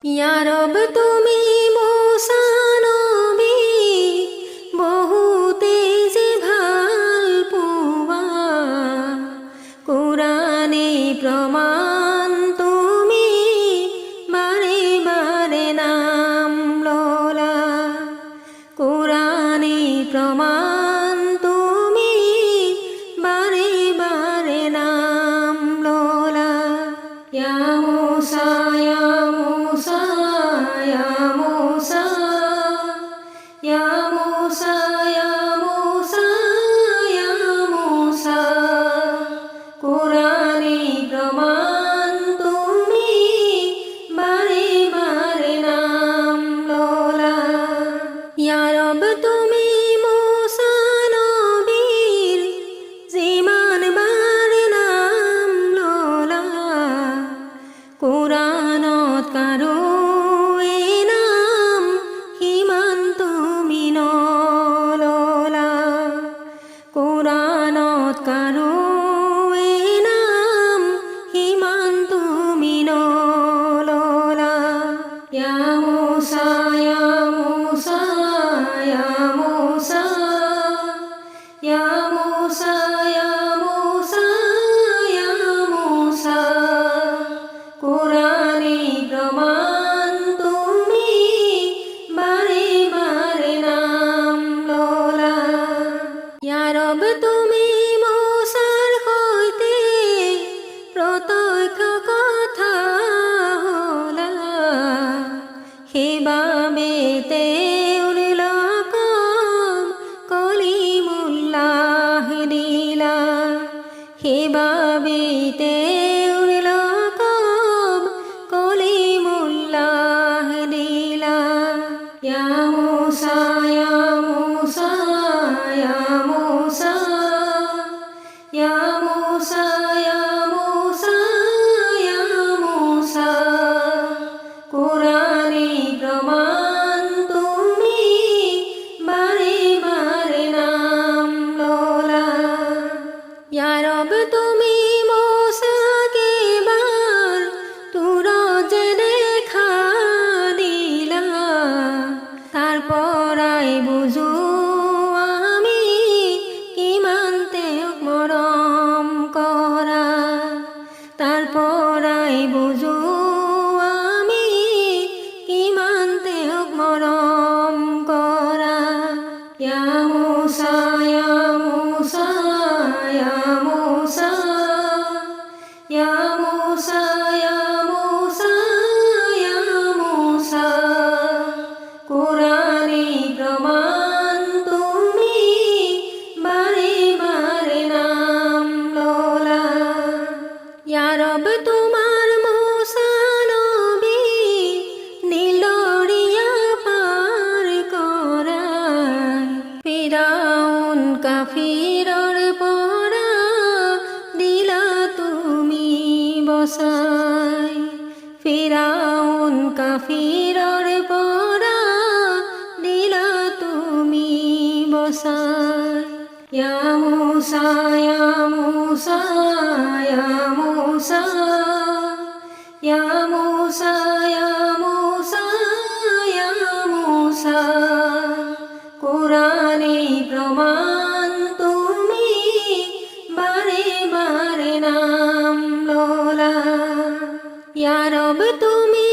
ইয়া রব তুমি মুসা নবী বহুতে যে ভাল পোৱা কোরআনে প্রমাণ তুমি বারে বারে নাম ললা কোরআনে প্রমাণ তুমি বারে বারে নাম ললা ইয়া মুসা ইয়া মুসা ইয়া মুসা ইয়া মুসা ইয়া মুসা ইয়া মুসা কোরআনে প্রমাণ তুমি বারে বারে নাম ললা ইয়া রব তুমি মুসা নবীর জিমান বারে নাম ললা কোরআনত কারো এ নাম হিমান তুমি নললা কোরআনত কারো এ নাম হিমান তুমি নললা ইয়া মুসা ইয়া মুসা ইয়া মুসা ইয়া মুসা ইয়া মুসা ইয়া মুসা কোরআনে প্রমাণ তুমি বারে বারে নাম ললা ইয়া রব তুমি মুসার হইতে প্রত্যক্ষ কথা হলা হেবাবেতে উড়ল কম কলিমুল্লাহ দিলা হেবাবেতে উড়ল কম কলিমুল্লাহ দিলা ইয়া মুসা ইয়া মুসা ইয়া মুসা ইয়া মুসা ইয়া মুসা ইয়া মুসা কোরআনে প্রমাণ তুমি বারে বারে নাম ললা ইয়া রব তুমি মুসাকে বার তুর যে দেখা দিলা তারপর আই বুঝু আমি কিমানতে মরম করা তারপর আই বুঝু আমি কিমানতে মরম করা ইয়া মুসা ইয়া মুসা ইয়া মুসা ইয়া মুসা ইয়া মুসা ইয়া মুসা কোরআনে প্রমাণ তুমি বারে বারে নাম ললা ইয়া রব তোমার মুসা নবী নীলরিয়া পার করায় ফিরাউন কাফিরর পরা দিলা তুমি বসাই ফিরাউন কাফিরর পরা দিলা তুমি বসাই ইয়া মুসা ইয়া মুসা ইয়া মুসা ইয়া মুসা ইয়া মুসা ইয়া মুসা কোরআনে প্রমাণ তুমি বারে বারে নাম ললা ইয়া রব তুমি